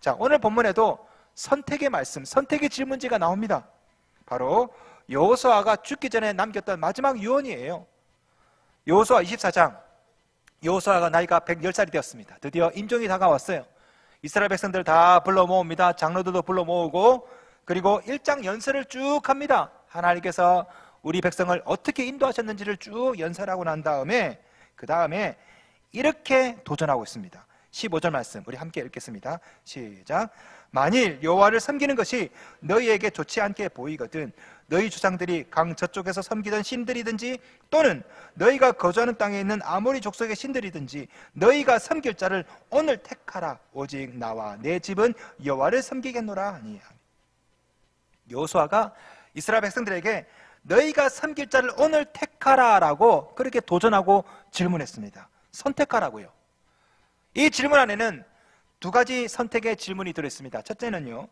자, 오늘 본문에도 선택의 말씀, 선택의 질문지가 나옵니다. 바로 여호수아가 죽기 전에 남겼던 마지막 유언이에요. 여호수아 24장, 여호수아가 나이가 110살이 되었습니다. 드디어 임종이 다가왔어요. 이스라엘 백성들 다 불러 모읍니다. 장로들도 불러 모으고, 그리고 1장 연설을 쭉 합니다. 하나님께서 우리 백성을 어떻게 인도하셨는지를 쭉 연설하고 난 다음에, 그 다음에 이렇게 도전하고 있습니다. 15절 말씀 우리 함께 읽겠습니다. 시작. 만일 여호와를 섬기는 것이 너희에게 좋지 않게 보이거든 너희 조상들이 강 저쪽에서 섬기던 신들이든지 또는 너희가 거주하는 땅에 있는 아모리 족속의 신들이든지 너희가 섬길 자를 오늘 택하라. 오직 나와 내 집은 여호와를 섬기겠노라 하니. 여호수아가 이스라엘 백성들에게 너희가 섬길 자를 오늘 택하라 라고 그렇게 도전하고 질문했습니다. 선택하라고요. 이 질문 안에는 두 가지 선택의 질문이 들어있습니다. 첫째는요,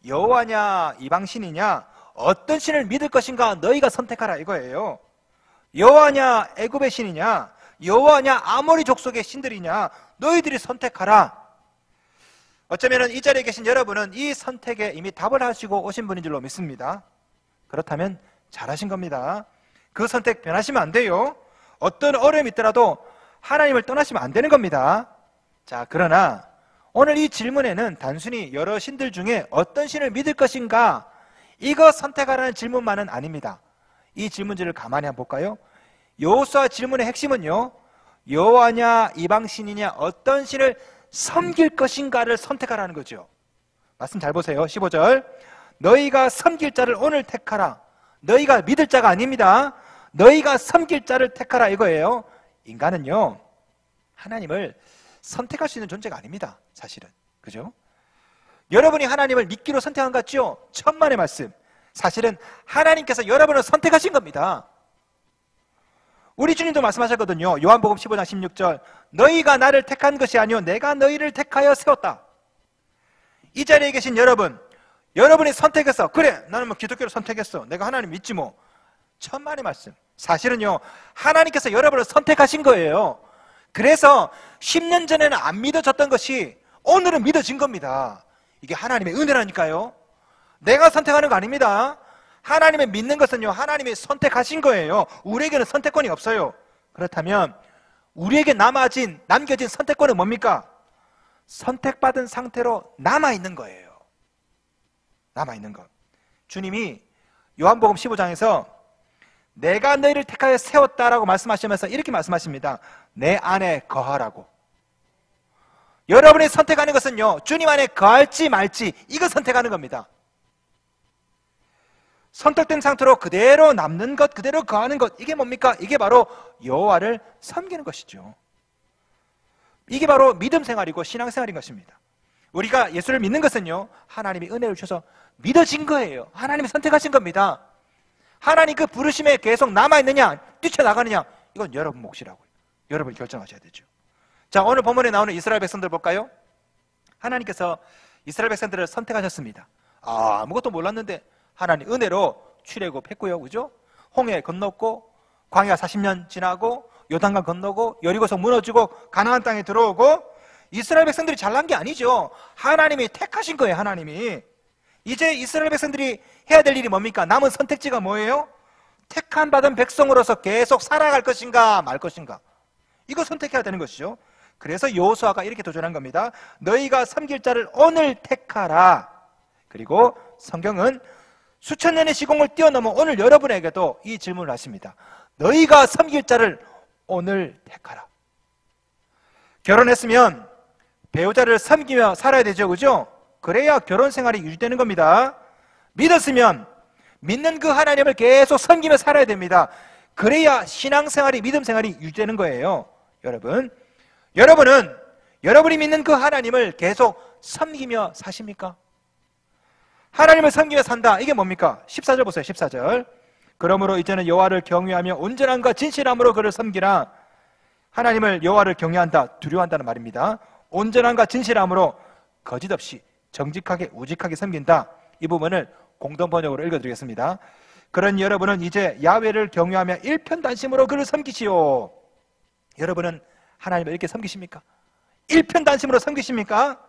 여호와냐 이방신이냐 어떤 신을 믿을 것인가 너희가 선택하라 이거예요. 여호와냐 애굽의 신이냐 여호와냐 아모리 족속의 신들이냐 너희들이 선택하라. 어쩌면 이 자리에 계신 여러분은 이 선택에 이미 답을 하시고 오신 분인 줄로 믿습니다. 그렇다면 잘하신 겁니다. 그 선택 변하시면 안 돼요. 어떤 어려움이 있더라도 하나님을 떠나시면 안 되는 겁니다. 자, 그러나 오늘 이 질문에는 단순히 여러 신들 중에 어떤 신을 믿을 것인가 이거 선택하라는 질문만은 아닙니다. 이 질문지를 가만히 한번 볼까요? 여호수아 질문의 핵심은요, 여호와냐 이방신이냐 어떤 신을 섬길 것인가를 선택하라는 거죠. 말씀 잘 보세요. 15절 너희가 섬길 자를 오늘 택하라. 너희가 믿을 자가 아닙니다. 너희가 섬길 자를 택하라 이거예요. 인간은요, 하나님을 선택할 수 있는 존재가 아닙니다. 사실은. 그죠? 여러분이 하나님을 믿기로 선택한 것 같죠? 천만의 말씀. 사실은 하나님께서 여러분을 선택하신 겁니다. 우리 주님도 말씀하셨거든요. 요한복음 15장 16절 너희가 나를 택한 것이 아니요 내가 너희를 택하여 세웠다. 이 자리에 계신 여러분, 여러분이 선택해서 그래 나는 뭐 기독교를 선택했어 내가 하나님 믿지 뭐. 천만의 말씀. 사실은요 하나님께서 여러분을 선택하신 거예요. 그래서 10년 전에는 안 믿어졌던 것이 오늘은 믿어진 겁니다. 이게 하나님의 은혜라니까요. 내가 선택하는 거 아닙니다. 하나님을 믿는 것은요 하나님이 선택하신 거예요. 우리에게는 선택권이 없어요. 그렇다면 우리에게 남겨진 선택권은 뭡니까? 선택받은 상태로 남아있는 거예요. 남아있는 것. 주님이 요한복음 15장에서 내가 너희를 택하여 세웠다라고 말씀하시면서 이렇게 말씀하십니다. 내 안에 거하라고. 여러분이 선택하는 것은요 주님 안에 거할지 말지 이거 선택하는 겁니다. 선택된 상태로 그대로 남는 것, 그대로 거하는 것, 이게 뭡니까? 이게 바로 여호와를 섬기는 것이죠. 이게 바로 믿음 생활이고 신앙 생활인 것입니다. 우리가 예수를 믿는 것은요 하나님이 은혜를 주셔서 믿어진 거예요. 하나님이 선택하신 겁니다. 하나님 그 부르심에 계속 남아있느냐 뛰쳐나가느냐 이건 여러분 몫이라고요. 여러분이 결정하셔야 되죠. 자, 오늘 본문에 나오는 이스라엘 백성들 볼까요? 하나님께서 이스라엘 백성들을 선택하셨습니다. 아무것도 몰랐는데 하나님 은혜로 출애굽했고요, 그죠? 홍해 건넜고 광야 40년 지나고 요단강 건너고 여리고성 무너지고 가나안 땅에 들어오고 이스라엘 백성들이 잘난 게 아니죠. 하나님이 택하신 거예요. 하나님이. 이제 이스라엘 백성들이 해야 될 일이 뭡니까? 남은 선택지가 뭐예요? 택한 받은 백성으로서 계속 살아갈 것인가 말 것인가, 이거 선택해야 되는 것이죠. 그래서 여호수아가 이렇게 도전한 겁니다. 너희가 섬길 자를 오늘 택하라. 그리고 성경은 수천 년의 시공을 뛰어넘어 오늘 여러분에게도 이 질문을 하십니다. 너희가 섬길 자를 오늘 택하라. 결혼했으면 배우자를 섬기며 살아야 되죠, 그죠? 그래야 결혼 생활이 유지되는 겁니다. 믿었으면 믿는 그 하나님을 계속 섬기며 살아야 됩니다. 그래야 신앙생활이, 믿음 생활이 유지되는 거예요. 여러분은 여러분이 믿는 그 하나님을 계속 섬기며 사십니까? 하나님을 섬기며 산다, 이게 뭡니까? 14절 보세요. 14절 그러므로 이제는 여호와를 경외하며 온전함과 진실함으로 그를 섬기라. 하나님을, 여호와를 경외한다, 두려워한다는 말입니다. 온전함과 진실함으로 거짓 없이 정직하게 우직하게 섬긴다. 이 부분을 공동 번역으로 읽어드리겠습니다. 그런 여러분은 이제 야훼를 경외하며 일편단심으로 그를 섬기시오. 여러분은 하나님을 이렇게 섬기십니까? 일편단심으로 섬기십니까?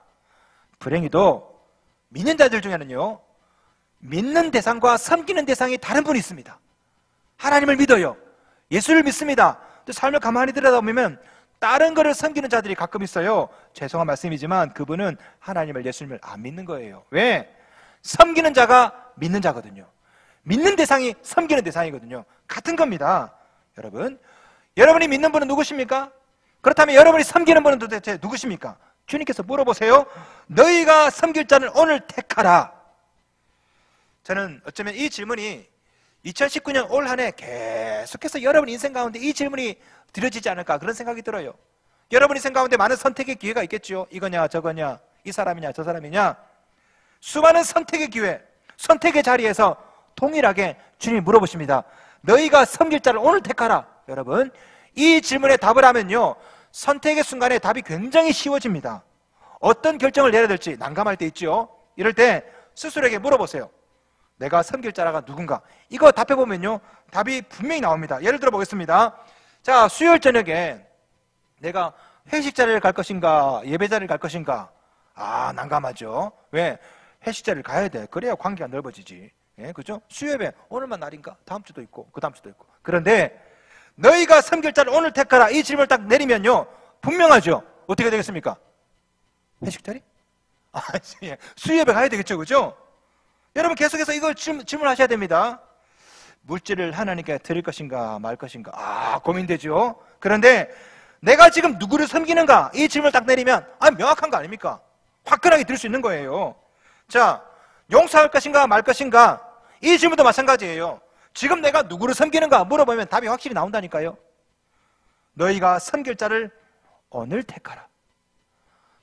불행히도 믿는 자들 중에는요, 믿는 대상과 섬기는 대상이 다른 분이 있습니다. 하나님을 믿어요. 예수를 믿습니다. 또 삶을 가만히 들여다보면 다른 거를 섬기는 자들이 가끔 있어요. 죄송한 말씀이지만 그분은 하나님을, 예수님을 안 믿는 거예요. 왜? 섬기는 자가 믿는 자거든요. 믿는 대상이 섬기는 대상이거든요. 같은 겁니다. 여러분이 믿는 분은 누구십니까? 그렇다면 여러분이 섬기는 분은 도대체 누구십니까? 주님께서 물어보세요. 너희가 섬길 자를 오늘 택하라. 저는 어쩌면 이 질문이 2019년 올 한 해 계속해서 여러분 인생 가운데 이 질문이 드려지지 않을까, 그런 생각이 들어요. 여러분 인생 가운데 많은 선택의 기회가 있겠죠. 이거냐 저거냐, 이 사람이냐 저 사람이냐, 수많은 선택의 기회, 선택의 자리에서 동일하게 주님이 물어보십니다. 너희가 섬길 자를 오늘 택하라. 여러분, 이 질문에 답을 하면요, 선택의 순간에 답이 굉장히 쉬워집니다. 어떤 결정을 내려야 될지 난감할 때 있죠. 이럴 때 스스로에게 물어보세요. 내가 섬길 자가 누군가? 이거 답해보면요, 답이 분명히 나옵니다. 예를 들어 보겠습니다. 자, 수요일 저녁에 내가 회식 자리를 갈 것인가, 예배 자리를 갈 것인가? 아, 난감하죠. 왜? 회식 자리를 가야 돼. 그래야 관계가 넓어지지. 예, 그죠? 수요예배 오늘만 날인가? 다음 주도 있고 그 다음 주도 있고. 그런데 너희가 섬길 자를 오늘 택하라, 이 질문을 딱 내리면요, 분명하죠. 어떻게 되겠습니까? 회식 자리? 아, 수요예배 가야 되겠죠, 그죠? 여러분 계속해서 이걸 질문하셔야 됩니다. 물질을 하나님께 드릴 것인가 말 것인가? 아, 고민되죠. 그런데 내가 지금 누구를 섬기는가? 이 질문을 딱 내리면 명확한 거 아닙니까? 화끈하게 들 수 있는 거예요. 자, 용서할 것인가 말 것인가? 이 질문도 마찬가지예요. 지금 내가 누구를 섬기는가 물어보면 답이 확실히 나온다니까요. 너희가 섬길 자를 오늘 택하라.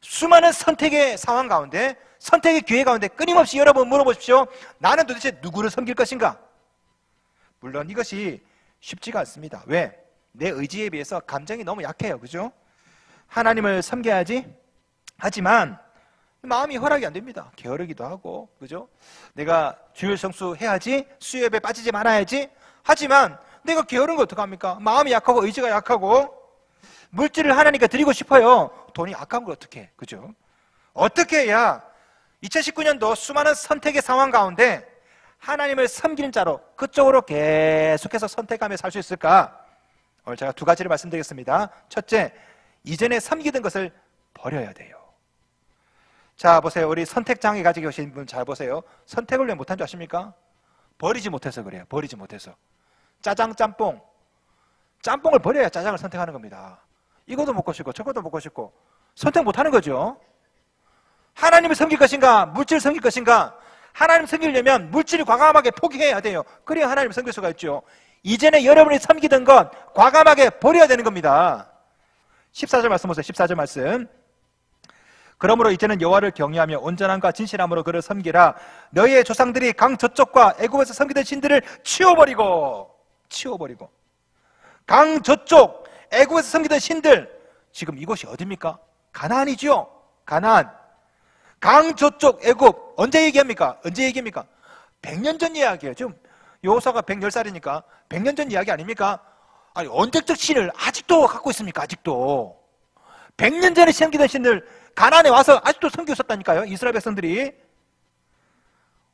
수많은 선택의 상황 가운데, 선택의 기회 가운데 끊임없이 여러분 물어보십시오. 나는 도대체 누구를 섬길 것인가? 물론 이것이 쉽지가 않습니다. 왜? 내 의지에 비해서 감정이 너무 약해요. 그죠? 하나님을 섬겨야지. 하지만 마음이 허락이 안 됩니다. 게으르기도 하고, 그죠? 내가 주일 성수 해야지, 수요예배 빠지지 말아야지. 하지만 내가 게으른 거 어떡합니까? 마음이 약하고 의지가 약하고, 물질을 하나님께 드리고 싶어요. 돈이 아까운 걸 어떻게 해? 그죠? 어떻게 해야 2019년도 수많은 선택의 상황 가운데 하나님을 섬기는 자로 그쪽으로 계속해서 선택하며 살 수 있을까? 오늘 제가 두 가지를 말씀드리겠습니다. 첫째, 이전에 섬기던 것을 버려야 돼요. 자, 보세요. 우리 선택장애 가지고 계신 분 잘 보세요. 선택을 왜 못한 줄 아십니까? 버리지 못해서 그래요. 버리지 못해서. 짜장, 짬뽕. 짬뽕을 버려야 짜장을 선택하는 겁니다. 이것도 먹고 싶고 저것도 먹고 싶고 선택 못하는 거죠. 하나님을 섬길 것인가 물질을 섬길 것인가? 하나님을 섬기려면 물질을 과감하게 포기해야 돼요. 그래야 하나님을 섬길 수가 있죠. 이전에 여러분이 섬기던 것 과감하게 버려야 되는 겁니다. 14절 말씀 보세요. 14절 말씀. 그러므로 이제는 여호와를 경외하며 온전함과 진실함으로 그를 섬기라. 너희의 조상들이 강 저쪽과 애굽에서 섬기던 신들을 치워버리고 강 저쪽 애굽에서 섬기던 신들, 지금 이곳이 어디입니까? 가나안이죠. 가나안. 강 저쪽 애굽. 언제 얘기합니까? 100년 전 이야기예요. 지금 여호수아가 110살이니까 100년 전 이야기 아닙니까? 아니, 언제적 신을 아직도 갖고 있습니까? 아직도 100년 전에 섬기던 신들 가나안에 와서 아직도 섬기고 있었다니까요. 이스라엘 백성들이.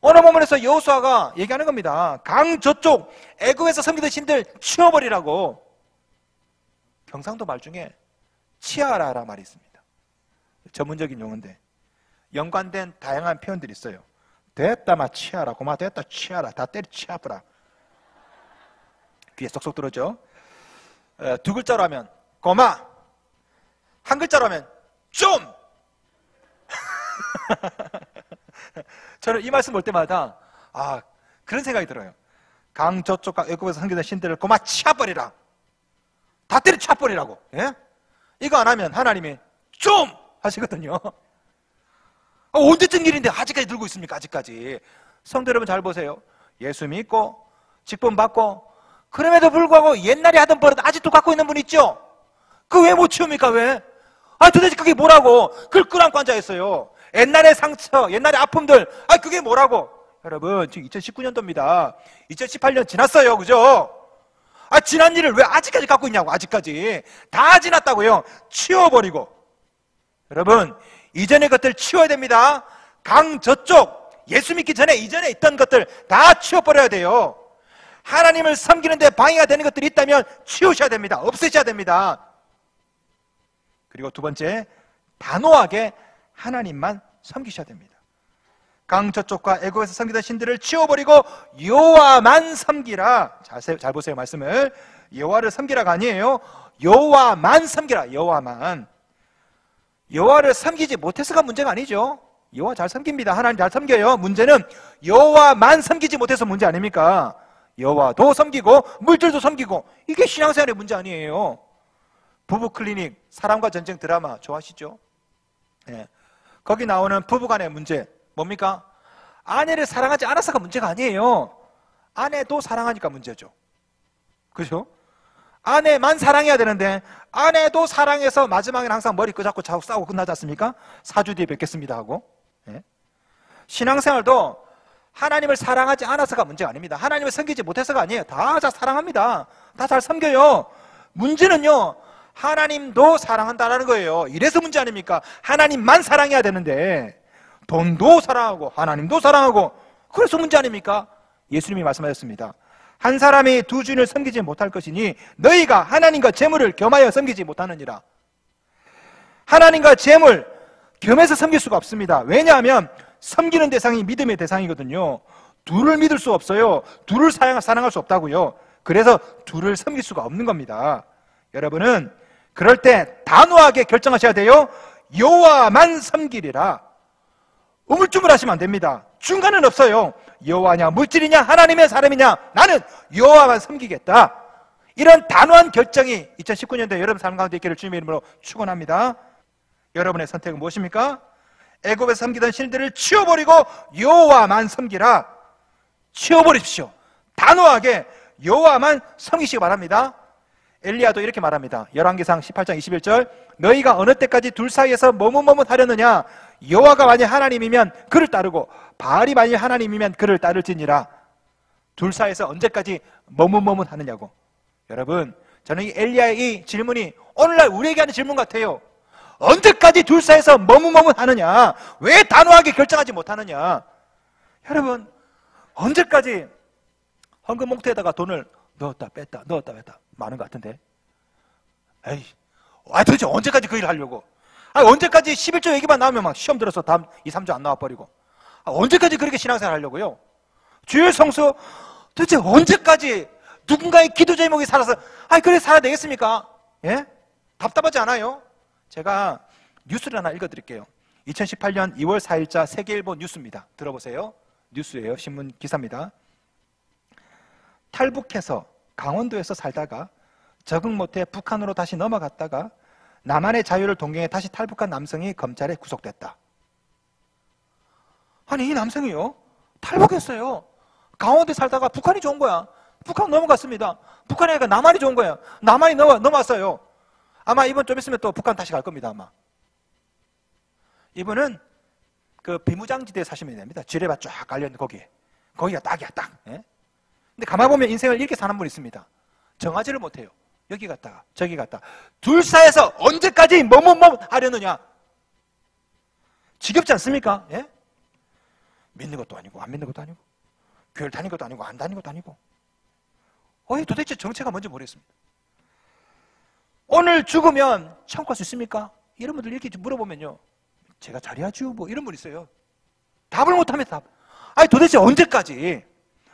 어느 부분에서 여호수아가 얘기하는 겁니다. 강 저쪽 애굽에서 섬기던 신들 치워버리라고. 경상도 말 중에 치아라라는 말이 있습니다. 전문적인 용어인데 연관된 다양한 표현들이 있어요. 됐다 마 치아라, 고마 됐다 치아라, 다 때리 치아버라. 귀에 쏙쏙 들어오죠. 두 글자로 하면 고마, 한 글자로 하면 좀. 저는 이 말씀 볼 때마다 그런 생각이 들어요. 강 저쪽과 애굽에서 섬기던 신들을 고마 치아버리라, 다 때려 치아버리라고. 예? 이거 안 하면 하나님이 좀 하시거든요. 언제쯤 일인데 아직까지 들고 있습니까? 아직까지. 성도 여러분 잘 보세요. 예수 믿고 직분 받고 그럼에도 불구하고 옛날에 하던 버릇 아직도 갖고 있는 분 있죠? 그거 왜 못 치웁니까? 왜? 도대체 그게 뭐라고? 그걸 끌어안고 앉아있어요. 옛날의 상처, 옛날의 아픔들, 그게 뭐라고? 여러분, 지금 2019년도입니다. 2018년 지났어요. 그죠? 지난 일을 왜 아직까지 갖고 있냐고. 아직까지 다 지났다고요. 치워버리고. 여러분, 이전의 것들 치워야 됩니다. 강 저쪽, 예수 믿기 전에 이전에 있던 것들 다 치워버려야 돼요. 하나님을 섬기는데 방해가 되는 것들이 있다면 치우셔야 됩니다. 없애셔야 됩니다. 그리고 두 번째, 단호하게 하나님만 섬기셔야 됩니다. 강 저쪽과 애국에서 섬기던 신들을 치워버리고 여호와만 섬기라. 잘 보세요, 말씀을. 여호와를 섬기라가 아니에요. 여호와만 섬기라. 여호와만. 여호와를 섬기지 못해서가 문제가 아니죠. 여호와 잘 섬깁니다. 하나님 잘 섬겨요. 문제는 여호와만 섬기지 못해서 문제 아닙니까? 여호와도 섬기고 물질도 섬기고, 이게 신앙생활의 문제 아니에요. 부부 클리닉, 사랑과 전쟁 드라마 좋아하시죠? 예. 거기 나오는 부부간의 문제 뭡니까? 아내를 사랑하지 않아서가 문제가 아니에요. 아내도 사랑하니까 문제죠. 그죠? 아내만 사랑해야 되는데 아내도 사랑해서 마지막에는 항상 머리 끄잡고 자고 싸우고 끝나지 않습니까? 4주 뒤에 뵙겠습니다 하고. 예. 신앙생활도 하나님을 사랑하지 않아서가 문제가 아닙니다. 하나님을 섬기지 못해서가 아니에요. 다 잘 사랑합니다. 다 잘 섬겨요. 문제는요, 하나님도 사랑한다라는 거예요. 이래서 문제 아닙니까? 하나님만 사랑해야 되는데 돈도 사랑하고 하나님도 사랑하고, 그래서 문제 아닙니까? 예수님이 말씀하셨습니다. 한 사람이 두 주인을 섬기지 못할 것이니 너희가 하나님과 재물을 겸하여 섬기지 못하느니라. 하나님과 재물 겸해서 섬길 수가 없습니다. 왜냐하면 섬기는 대상이 믿음의 대상이거든요. 둘을 믿을 수 없어요. 둘을 사랑할 수 없다고요. 그래서 둘을 섬길 수가 없는 겁니다. 여러분은 그럴 때 단호하게 결정하셔야 돼요. 여호와만 섬기리라. 우물쭈물하시면 안 됩니다. 중간은 없어요. 여호와냐 물질이냐 하나님의 사람이냐, 나는 여호와만 섬기겠다. 이런 단호한 결정이 2019년도에 여러분 삶 가운데 있기를 주님의 이름으로 축원합니다. 여러분의 선택은 무엇입니까? 애굽에서 섬기던 신들을 치워버리고 여호와만 섬기라. 치워버리십시오. 단호하게 여호와만 섬기시기 바랍니다. 엘리야도 이렇게 말합니다. 열왕기상 18장 21절, 너희가 어느 때까지 둘 사이에서 머뭇머뭇하려느냐? 여호와가 만일 하나님이면 그를 따르고 바알이 만일 하나님이면 그를 따를지니라. 둘 사이에서 언제까지 머뭇머뭇하느냐고. 여러분, 저는 이 엘리야의 이 질문이 오늘날 우리에게 하는 질문 같아요. 언제까지 둘 사이에서 머뭇머뭇하느냐? 왜 단호하게 결정하지 못하느냐? 여러분, 언제까지 헌금 봉투에다가 돈을 넣었다 뺐다 많은 것 같은데, 에이, 도대체 언제까지 그 일을 하려고? 언제까지 11조 얘기만 나오면 막 시험 들어서 다음 2, 3조 안 나와버리고, 언제까지 그렇게 신앙생활 하려고요? 주일 성수 도대체 언제까지 누군가의 기도 제목이 살아서 그래 살아야 되겠습니까? 예? 답답하지 않아요? 제가 뉴스를 하나 읽어드릴게요. 2018년 2월 4일자 세계일보 뉴스입니다. 들어보세요. 뉴스예요. 신문 기사입니다. 탈북해서 강원도에서 살다가 적응 못해 북한으로 다시 넘어갔다가 남한의 자유를 동경해 다시 탈북한 남성이 검찰에 구속됐다. 아니, 이 남성이요, 탈북했어요. 강원도에 살다가 북한이 좋은 거야. 북한 넘어갔습니다. 북한이 아니라 남한이 좋은 거야. 남한이 넘어왔어요. 아마 이번 좀 있으면 또 북한 다시 갈 겁니다. 아마 이분은 그 비무장지대에 사시면 됩니다. 지뢰밭 쫙 깔려있는 거기가 딱이야, 딱. 예? 근데 가만 보면 인생을 이렇게 사는 분이 있습니다. 정하지를 못해요. 여기 갔다가 저기 갔다. 둘 사이에서 언제까지 하려느냐? 지겹지 않습니까? 예? 믿는 것도 아니고 안 믿는 것도 아니고, 교회를 다니는 것도 아니고 안 다니는 것도 아니고, 도대체 정체가 뭔지 모르겠습니다. 오늘 죽으면 천국 갈 수 있습니까? 이런 분들 이렇게 물어보면요, 제가 잘해야죠 뭐 이런 분 있어요. 답을 못합니다. 도대체 언제까지?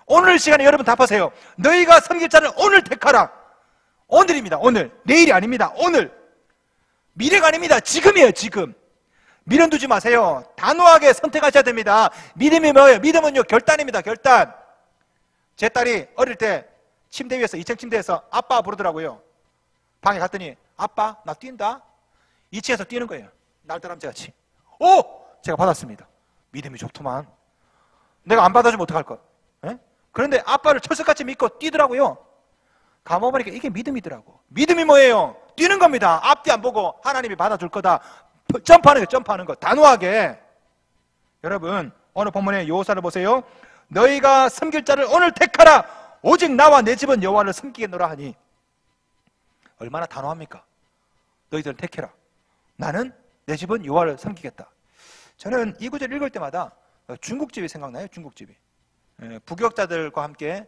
오늘 시간에 여러분 답하세요. 너희가 섬길 자를 오늘 택하라. 오늘입니다. 오늘. 내일이 아닙니다. 오늘. 미래가 아닙니다. 지금이에요. 지금. 미련 두지 마세요. 단호하게 선택하셔야 됩니다. 믿음이 뭐예요? 믿음은요, 결단입니다. 결단. 제 딸이 어릴 때 침대 위에서 2층 침대에서 아빠 부르더라고요. 방에 갔더니 아빠 나 뛴다. 2층에서 뛰는 거예요. 날다람쥐같이. 제가 받았습니다. 믿음이 좋더만. 내가 안 받아주면 어떡할 것? 예? 그런데 아빠를 철석같이 믿고 뛰더라고요. 가만보니까 이게 믿음이더라고. 믿음이 뭐예요? 뛰는 겁니다. 앞뒤 안 보고 하나님이 받아줄 거다. 점프하는 거. 단호하게. 여러분, 오늘 본문의 여호사를 보세요. 너희가 섬길 자를 오늘 택하라. 오직 나와 내 집은 여호와를 섬기겠노라 하니. 얼마나 단호합니까? 너희들은 택해라. 나는 내 집은 여호와를 섬기겠다. 저는 이 구절 읽을 때마다 중국집이 생각나요. 중국집이. 부교역자들과 함께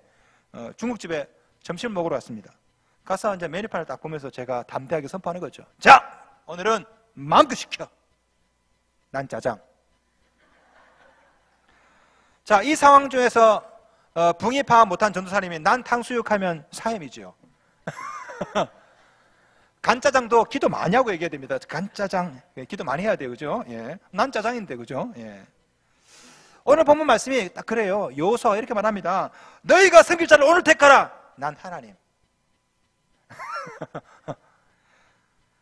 중국집에 점심을 먹으러 왔습니다. 가서 이제 메뉴판을 딱 보면서 제가 담대하게 선포하는 거죠. 자, 오늘은 마음껏 시켜. 난 짜장. 자, 이 상황 중에서 붕이 파악 못한 전도사님이 난 탕수육 하면 사햄이죠. 간짜장도 기도 많이 하고 얘기해야 됩니다. 간짜장 기도 많이 해야 돼요, 그죠? 예. 난 짜장인데, 그죠? 예. 오늘 본문 말씀이 딱 그래요. 여호수아가 이렇게 말합니다. 너희가 섬길 자를 오늘 택하라. 난 하나님.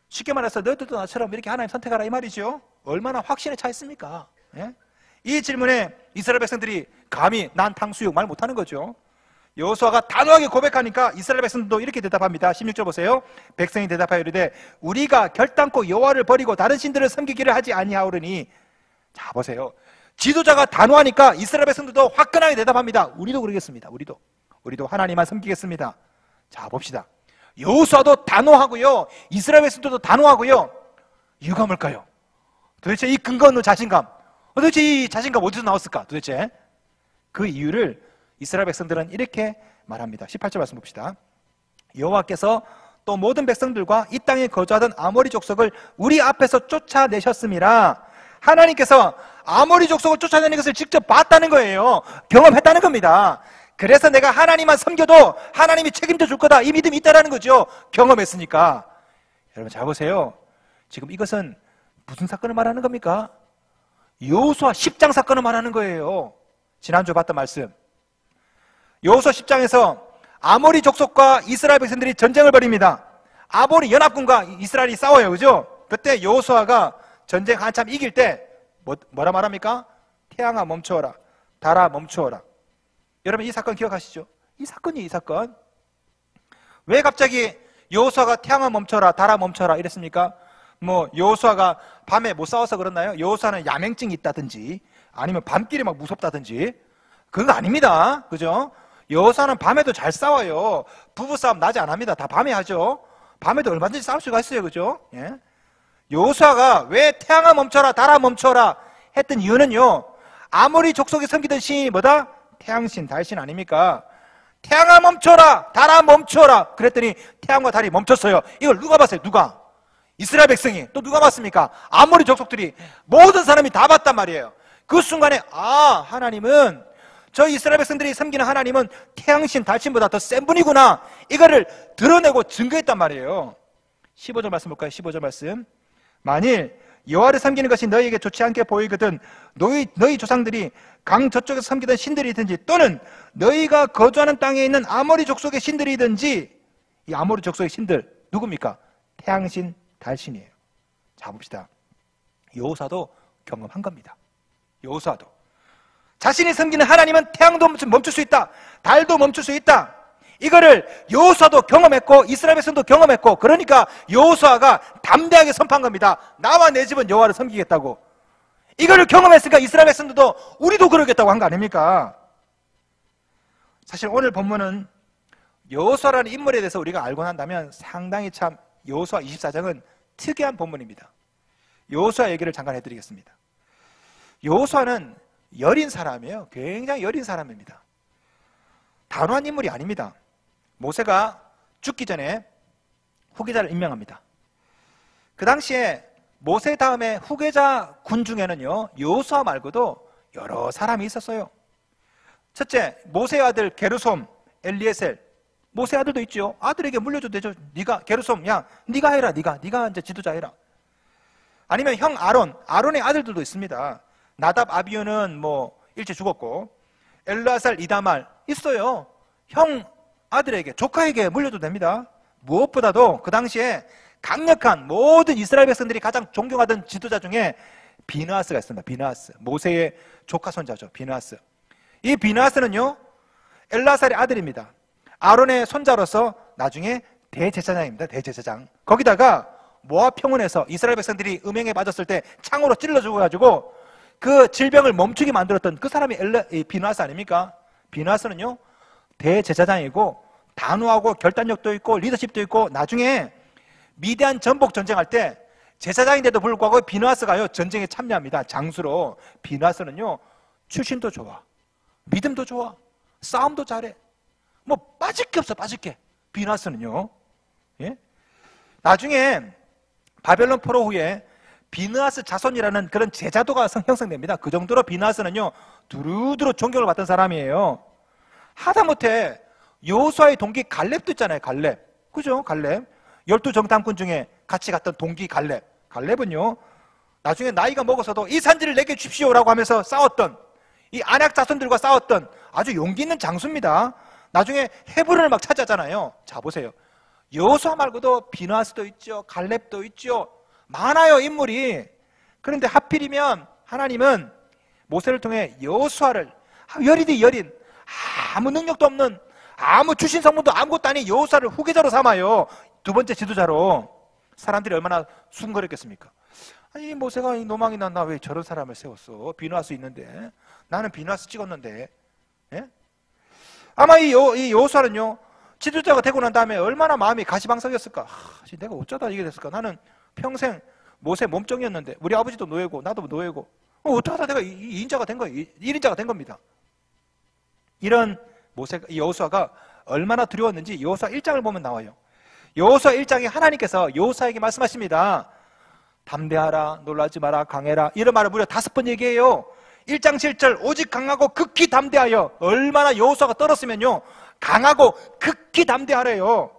쉽게 말해서 너희들도 나처럼 이렇게 하나님 선택하라 이 말이죠. 얼마나 확신에 차 있습니까? 예? 이 질문에 이스라엘 백성들이 감히 난 탕수육 말 못하는 거죠. 여호수아가 단호하게 고백하니까 이스라엘 백성들도 이렇게 대답합니다. 16절 보세요. 백성이 대답하여 이르되 우리가 결단코 여호와를 버리고 다른 신들을 섬기기를 하지 아니하오르니. 자 보세요. 지도자가 단호하니까 이스라엘 백성들도 화끈하게 대답합니다. 우리도 그러겠습니다. 우리도 하나님만 섬기겠습니다. 자 봅시다. 여호수아도 단호하고요. 이스라엘 백성들도 단호하고요. 이유가 뭘까요? 도대체 이 근거 없는 자신감, 도대체 이 자신감 어디서 나왔을까? 도대체 그 이유를 이스라엘 백성들은 이렇게 말합니다. 18절 말씀 봅시다. 여호와께서 또 모든 백성들과 이 땅에 거주하던 아모리 족속을 우리 앞에서 쫓아내셨음이라. 하나님께서 아모리 족속을 쫓아내는 것을 직접 봤다는 거예요. 경험했다는 겁니다. 그래서 내가 하나님만 섬겨도 하나님이 책임져 줄 거다, 이 믿음이 있다는 거죠. 경험했으니까. 여러분 잘 보세요. 지금 이것은 무슨 사건을 말하는 겁니까? 여호수아 10장 사건을 말하는 거예요. 지난주 봤던 말씀. 여호수아 10장에서 아모리 족속과 이스라엘 백성들이 전쟁을 벌입니다. 아모리 연합군과 이스라엘이 싸워요, 그죠? 그때 여호수아가 전쟁 한참 이길 때 뭐라 말합니까? 태양아 멈추어라, 달아 멈추어라. 여러분 이 사건 기억하시죠? 이 사건. 왜 갑자기 여호수아가 태양아 멈춰라, 달아 멈춰라 이랬습니까? 뭐 여호수아가 밤에 못 싸워서 그렇나요? 여호수아는 야맹증이 있다든지 아니면 밤길이 막 무섭다든지 그거 아닙니다. 그죠? 여호수아는 밤에도 잘 싸워요. 부부싸움 낮에 안 합니다. 다 밤에 하죠. 밤에도 얼마든지 싸울 수가 있어요. 그죠? 예. 여호수아가 왜 태양아 멈춰라, 달아 멈춰라 했던 이유는요, 아모리 족속이 섬기던 신이 뭐다? 태양신, 달신 아닙니까? 태양아 멈춰라, 달아 멈춰라 그랬더니 태양과 달이 멈췄어요. 이걸 누가 봤어요? 누가? 이스라엘 백성이. 또 누가 봤습니까? 아모리 족속들이. 모든 사람이 다 봤단 말이에요. 그 순간에 하나님은, 저 이스라엘 백성들이 섬기는 하나님은 태양신, 달신보다 더 센 분이구나, 이거를 드러내고 증거했단 말이에요. 15절 말씀 볼까요? 15절 말씀. 만일 여호와를 섬기는 것이 너희에게 좋지 않게 보이거든 너희 조상들이 강 저쪽에서 섬기던 신들이든지 또는 너희가 거주하는 땅에 있는 아모리 족속의 신들이든지. 이 아모리 족속의 신들 누굽니까? 태양신, 달신이에요. 자 봅시다. 여호수아도 경험한 겁니다. 여호수아도 자신이 섬기는 하나님은 태양도 멈출 수 있다, 달도 멈출 수 있다, 이거를 여호수아도 경험했고 이스라엘 백성도 경험했고, 그러니까 여호수아가 담대하게 선포한 겁니다. 나와 내 집은 여호와를 섬기겠다고. 이거를 경험했으니까 이스라엘 백성들도 우리도 그러겠다고 한 거 아닙니까? 사실 오늘 본문은 여호수아라는 인물에 대해서 우리가 알고 난다면 상당히 참 여호수아 24장은 특이한 본문입니다. 여호수아 얘기를 잠깐 해드리겠습니다. 여호수아는 여린 사람이에요. 굉장히 여린 사람입니다. 단호한 인물이 아닙니다. 모세가 죽기 전에 후계자를 임명합니다. 그 당시에 모세 다음에 후계자 군 중에는요, 여호수아 말고도 여러 사람이 있었어요. 첫째, 모세의 아들 게르솜, 엘리에셀. 모세 아들도 있죠. 아들에게 물려줘도 되죠. 네가 게르솜, 야 네가 해라. 네가 이제 지도자 해라. 아니면 형 아론의 아들들도 있습니다. 나답, 아비후는 뭐 일찍 죽었고, 엘르아살, 이다말 있어요. 형 아들에게, 조카에게 물려도 됩니다. 무엇보다도 그 당시에 강력한 모든 이스라엘 백성들이 가장 존경하던 지도자 중에 비느하스가 있습니다. 비느하스, 모세의 조카 손자죠. 비느하스. 이 비느하스는요, 엘르아살의 아들입니다. 아론의 손자로서 나중에 대제사장입니다. 대제사장. 거기다가 모압 평원에서 이스라엘 백성들이 음행에 빠졌을 때 창으로 찔러 죽어가지고 그 질병을 멈추게 만들었던 그 사람이 비느하스 아닙니까? 비느하스는요, 대제사장이고 단호하고 결단력도 있고 리더십도 있고, 나중에 미디안 전복 전쟁할 때 제사장인데도 불구하고 비느하스가요 전쟁에 참여합니다. 장수로. 비느하스는요 출신도 좋아, 믿음도 좋아, 싸움도 잘해. 뭐 빠질 게 없어, 빠질 게. 비느하스는요. 예? 나중에 바벨론 포로 후에 비느하스 자손이라는 그런 제자도가 형성됩니다. 그 정도로 비느하스는요 두루두루 존경을 받던 사람이에요. 하다못해 여호수아의 동기 갈렙도 있잖아요. 갈렙, 그죠? 갈렙 12정탐꾼 중에 같이 갔던 동기 갈렙. 갈렙은요 나중에 나이가 먹어서도 이 산지를 내게 주십시오라고 하면서 싸웠던, 이 안악 자손들과 싸웠던 아주 용기 있는 장수입니다. 나중에 헤브론을 막 찾았잖아요. 자 보세요, 여호수아 말고도 비느하스도 있죠, 갈렙도 있죠. 많아요, 인물이. 그런데 하필이면 하나님은 모세를 통해 여호수아를, 여린이 여린, 아무 능력도 없는, 아무 출신 성분도 아무것도 아닌 여호수아를 후계자로 삼아요. 두 번째 지도자로. 사람들이 얼마나 수군거렸겠습니까? 아니 모세가 노망이 났나, 왜 저런 사람을 세웠어? 비느하스 있는데, 나는 비느하스 찍었는데. 예? 아마 이 여호수아는요 지도자가 되고 난 다음에 얼마나 마음이 가시방석이었을까. 내가 어쩌다 이게 됐을까. 나는 평생 모세 몸종이었는데, 우리 아버지도 노예고 나도 노예고, 어쩌다 내가 이 인자가 된 거예요. 1인자가 된 겁니다. 이런 여호수아가 얼마나 두려웠는지 여호수아 1장을 보면 나와요. 여호수아 1장에 하나님께서 여호수아에게 말씀하십니다. 담대하라, 놀라지 마라, 강해라. 이런 말을 무려 5번 얘기해요. 1장 7절 오직 강하고 극히 담대하여. 얼마나 여호수아가 떨었으면요 강하고 극히 담대하래요.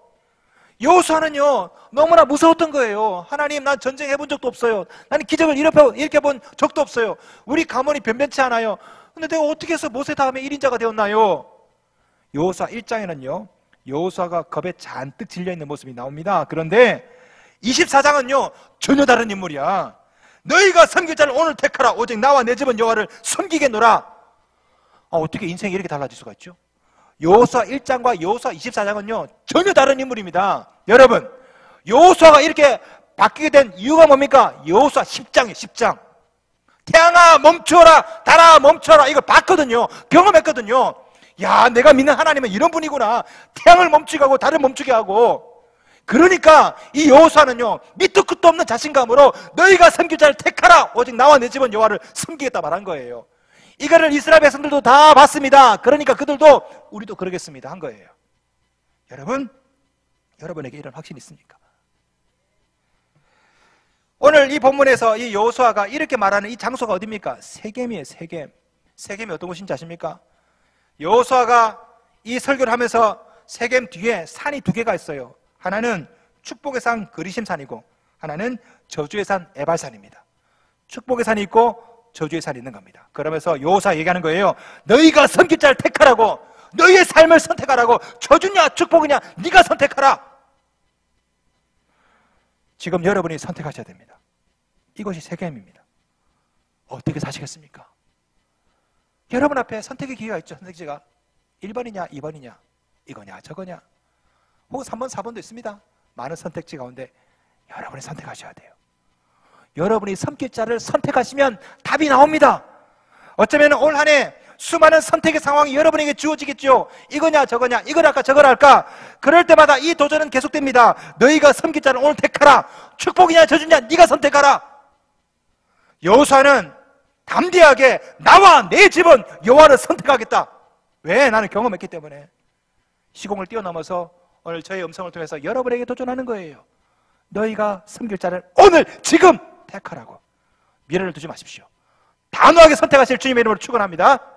여호수아는요 너무나 무서웠던 거예요. 하나님, 난 전쟁 해본 적도 없어요. 나는 기적을 일으켜본 적도 없어요. 우리 가문이 변변치 않아요. 근데 내가 어떻게 해서 모세 다음에 1인자가 되었나요? 여호수아 1장에는요 여호수아가 겁에 잔뜩 질려있는 모습이 나옵니다. 그런데 24장은요 전혀 다른 인물이야. 너희가 섬길 자를 오늘 택하라. 오직 나와 내 집은 여호와를 섬기겠노라. 어떻게 인생이 이렇게 달라질 수가 있죠? 여호수아 1장과 여호수아 24장은요 전혀 다른 인물입니다. 여러분, 여호수아가 이렇게 바뀌게 된 이유가 뭡니까? 여호수아 10장이에요. 10장. 태양아 멈추어라, 달아 멈추어라. 이걸 봤거든요. 경험했거든요. 야, 내가 믿는 하나님은 이런 분이구나. 태양을 멈추게 하고 달을 멈추게 하고. 그러니까 이 여호수아는요 밑도 끝도 없는 자신감으로 너희가 섬길 자를 택하라. 오직 나와 내 집은 여호와를 섬기겠다 말한 거예요. 이거를 이스라엘 백성들도 다 봤습니다. 그러니까 그들도 우리도 그러겠습니다 한 거예요. 여러분, 여러분에게 이런 확신이 있습니까? 오늘 이 본문에서 이 여호수아가 이렇게 말하는 이 장소가 어디입니까? 세겜이에요. 세겜. 세겜이 어떤 곳인지 아십니까? 여호수아가 이 설교를 하면서 세겜 뒤에 산이 2개가 있어요. 하나는 축복의 산 그리심산이고 하나는 저주의 산 에발산입니다. 축복의 산이 있고 저주의 산이 있는 겁니다. 그러면서 여호수아 얘기하는 거예요. 너희가 섬길 자를 택하라고, 너희의 삶을 선택하라고. 저주냐 축복이냐 네가 선택하라. 지금 여러분이 선택하셔야 됩니다. 이것이 세겜입니다. 어떻게 사시겠습니까? 여러분 앞에 선택의 기회가 있죠. 선택지가 1번이냐 2번이냐, 이거냐 저거냐, 혹은 3번 4번도 있습니다. 많은 선택지 가운데 여러분이 선택하셔야 돼요. 여러분이 섬길 자를 선택하시면 답이 나옵니다. 어쩌면 올 한 해 수많은 선택의 상황이 여러분에게 주어지겠죠. 이거냐 저거냐, 이걸 할까 저걸 할까. 그럴 때마다 이 도전은 계속됩니다. 너희가 섬길 자를 오늘 택하라. 축복이냐 저주냐 네가 선택하라. 여호수아는 담대하게 나와 내 집은 여호와를 선택하겠다. 왜? 나는 경험했기 때문에. 시공을 뛰어넘어서 오늘 저의 음성을 통해서 여러분에게 도전하는 거예요. 너희가 섬길 자를 오늘 지금 택하라고. 미련을 두지 마십시오. 단호하게 선택하실 주님의 이름으로 축원합니다.